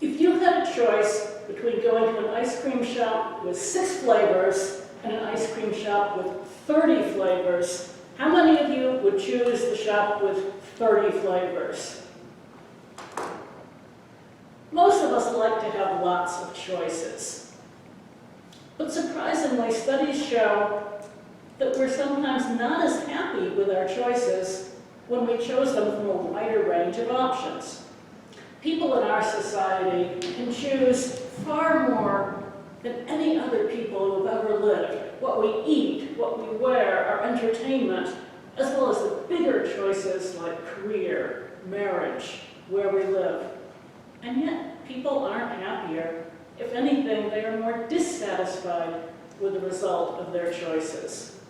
If you had a choice between going to an ice cream shop with 6 flavors and an ice cream shop with 30 flavors, how many of you would choose the shop with 30 flavors? Most of us like to have lots of choices. But surprisingly, studies show that we're sometimes not as happy with our choices when we chose them from a wider range of options. People in our society can choose far more than any other people who have ever lived. What we eat, what we wear, our entertainment, as well as the bigger choices like career, marriage, where we live. And yet, people aren't happier. If anything, they are more dissatisfied with the result of their choices.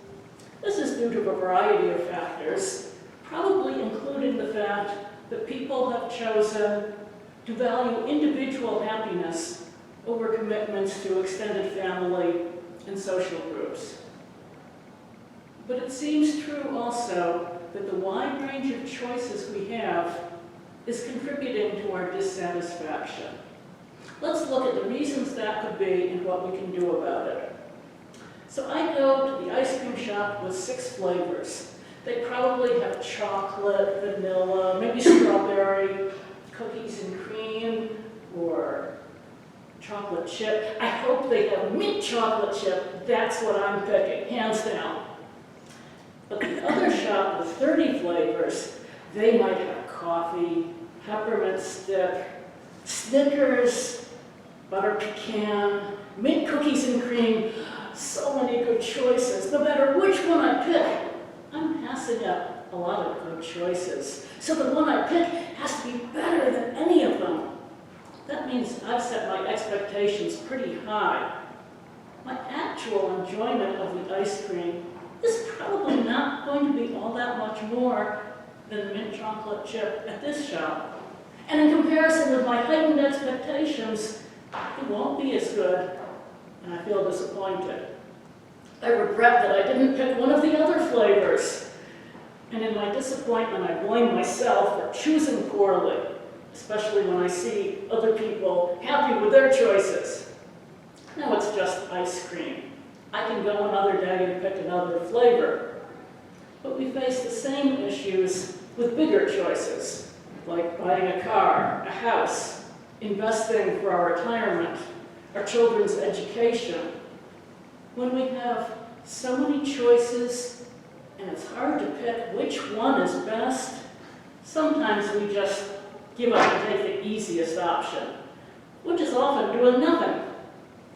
This is due to a variety of factors, probably including the fact that people have chosen to value individual happiness over commitments to extended family and social groups. But it seems true also that the wide range of choices we have is contributing to our dissatisfaction. Let's look at the reasons that could be and what we can do about it. So I go to the ice cream shop with 6 flavors. They probably have chocolate, vanilla, maybe strawberry, cookies and cream, or chocolate chip. I hope they have mint chocolate chip. That's what I'm picking, hands down. But the other shop with 30 flavors, they might have coffee, peppermint stick, Snickers, butter pecan, mint cookies and cream. So many good choices. No matter which one I pick, I'm passing up a lot of good choices. So the one I pick has to be better than any of them. That means I've set my expectations pretty high. My actual enjoyment of the ice cream is probably not going to be all that much more than the mint chocolate chip at this shop. And in comparison with my heightened expectations, it won't be as good, and I feel disappointed. I regret that I didn't pick one of the other flavors. And in my disappointment, I blame myself for choosing poorly, especially when I see other people happy with their choices. Now it's just ice cream. I can go another day and pick another flavor. But we face the same issues with bigger choices, like buying a car, a house, investing for our retirement, our children's education. When we have so many choices and it's hard to pick which one is best, sometimes we just give up and take the easiest option, which is often doing nothing,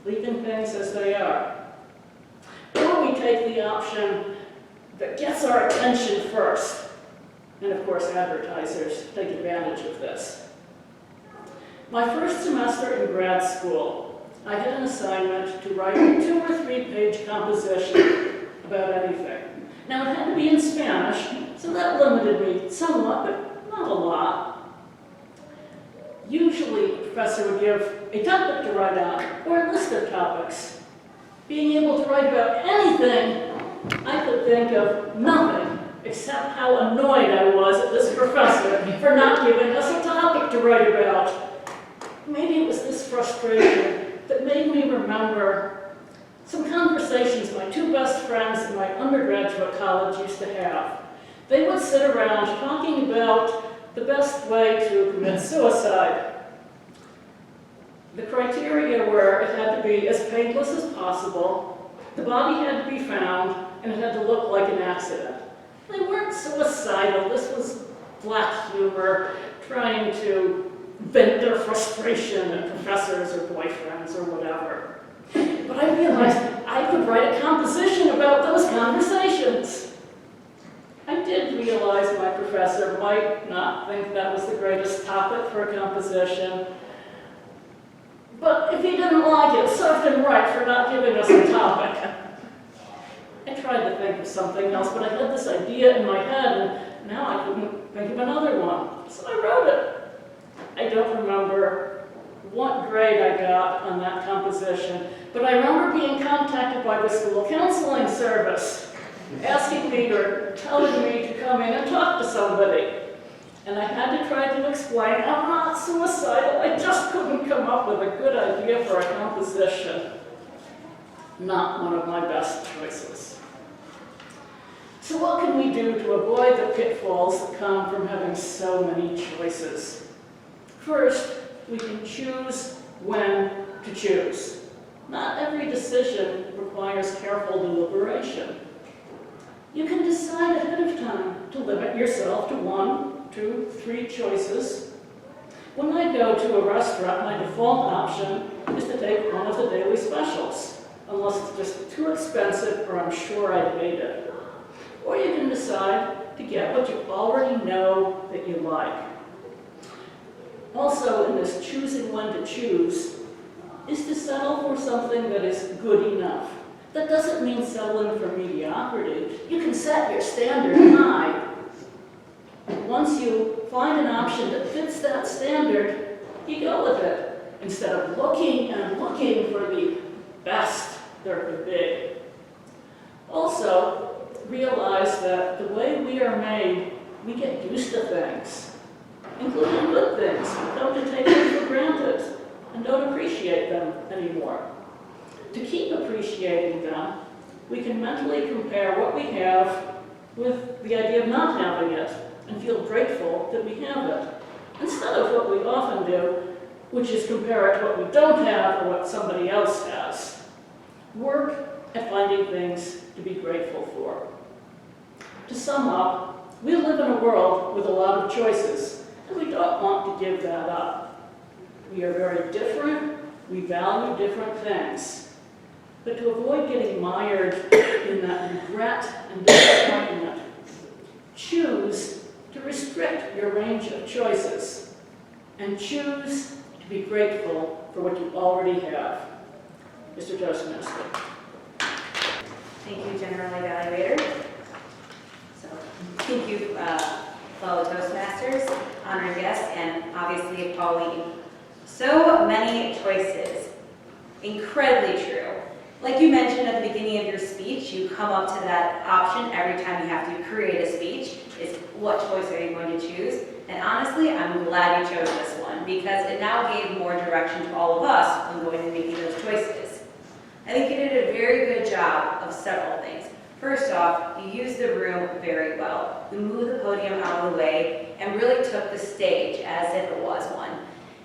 leaving things as they are. Or we take the option that gets our attention first. And of course, advertisers take advantage of this. My first semester in grad school, I had an assignment to write a 2 or 3 page composition about anything. Now, it had to be in Spanish, so that limited me somewhat, but not a lot. Usually, the professor would give a topic to write on, or a list of topics. Being able to write about anything, I could think of nothing except how annoyed I was at this professor for not giving us a topic to write about. Maybe it was this frustration that made me remember some conversations my 2 best friends in my undergraduate college used to have. They would sit around talking about the best way to commit suicide. The criteria were it had to be as painless as possible, the body had to be found, and it had to look like an accident. They weren't suicidal. This was black humor, trying to vent their frustration at professors or boyfriends or whatever. But I realized I could write a composition about those conversations. I did realize my professor might not think that was the greatest topic for a composition. But if he didn't like it, served him right for not giving us a topic. I tried to think of something else, but I had this idea in my head, and now I couldn't think of another one. So I wrote it. I don't remember what grade I got on that composition, but I remember being contacted by the school counseling service, asking me or telling me to come in and talk to somebody. And I had to try to explain, I'm not suicidal, I just couldn't couldn't come up with a good idea for a composition. Not one of my best choices. So what can we do to avoid the pitfalls that come from having so many choices? First, we can choose when to choose. Not every decision requires careful deliberation. You can decide ahead of time to limit yourself to 1, 2, 3 choices. When I go to a restaurant, my default option is to take one of the daily specials, unless it's just too expensive or I'm sure I'd hate it. Or you can decide to get what you already know that you like. Also, in this choosing when to choose, is to settle for something that is good enough. That doesn't mean settling for mediocrity. You can set your standard high. Once you find an option that fits that standard, you go with it, instead of looking and looking for the best there could be. Also, realize that the way we are made, we get used to things, including good things. We come to take them for granted and don't appreciate them anymore. To keep appreciating them, we can mentally compare what we have with the idea of not having it and feel grateful that we have it, instead of what we often do, which is compare it to what we don't have or what somebody else has. Work at finding things to be grateful for. To sum up, we live in a world with a lot of choices, and we don't want to give that up. We are very different, we value different things. But to avoid getting mired in that regret and disappointment, choose to restrict your range of choices and choose to be grateful for what you already have. Mr. Toastmaster. Thank you, General Evaluator. So, thank you, fellow Toastmasters, honored guests, and obviously Pauline. So many choices. Incredibly true. Like you mentioned at the beginning of your speech, you come up to that option every time you have to create a speech, is what choice are you going to choose? And honestly, I'm glad you chose this one, because it now gave more direction to all of us when going and making those choices. I think you did a very good job of several things. First off, you used the room very well. You moved the podium out of the way and really took the stage as if it was one.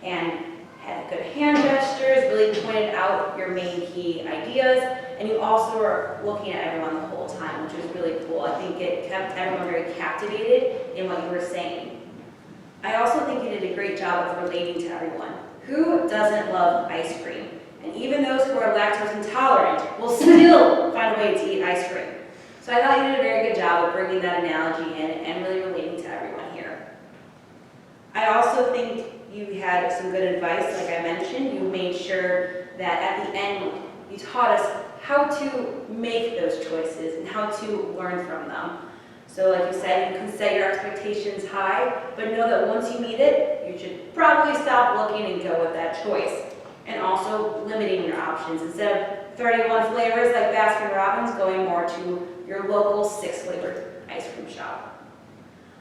And had good hand gestures, really pointed out your main key ideas, and you also were looking at everyone the whole time, which was really cool. I think it kept everyone very captivated in what you were saying. I also think you did a great job of relating to everyone. Who doesn't love ice cream? And even those who are lactose intolerant will still find a way to eat ice cream. So I thought you did a very good job of bringing that analogy in and really relating to everyone here. I also think you had some good advice, like I mentioned. You made sure that at the end, you taught us how to make those choices and how to learn from them. So like you said, you can set your expectations high, but know that once you meet it, you should probably stop looking and go with that choice. And also limiting your options. Instead of 31 flavors like Baskin-Robbins, going more to your local 6-flavored ice cream shop.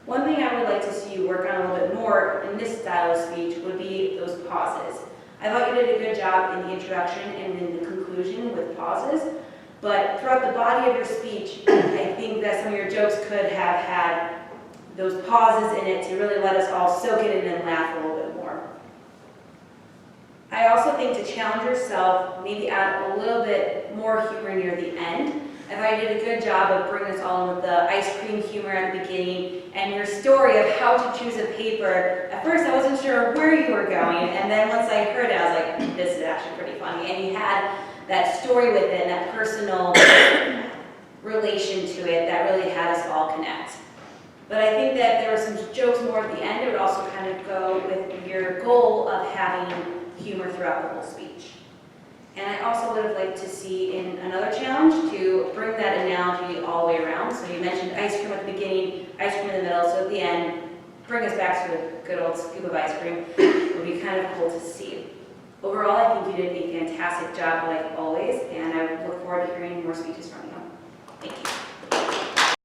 One thing I would like to see you work on a little bit more in this style of speech would be those pauses. I thought you did a good job in the introduction and in the conclusion with pauses, but throughout the body of your speech, I think that some of your jokes could have had those pauses in it to really let us all soak it in and laugh a little bit more. I also think to challenge yourself, maybe add a little bit more humor near the end. I thought you did a good job of bringing us all in with the ice cream humor at the beginning and your story of how to choose a paper. At first I wasn't sure where you were going, and then once I heard it, I was like, this is actually pretty funny. And you had that story within, that personal relation to it that really had us all connect. But I think that there were some jokes more at the end. It would also kind of go with your goal of having humor throughout the whole speech. And I also would have liked to see in another challenge to bring that analogy all the way around. So you mentioned ice cream at the beginning, ice cream in the middle, so at the end, bring us back to a good old scoop of ice cream. It would be kind of cool to see. Overall, I think you did a fantastic job like always, and I look forward to hearing more speeches from you.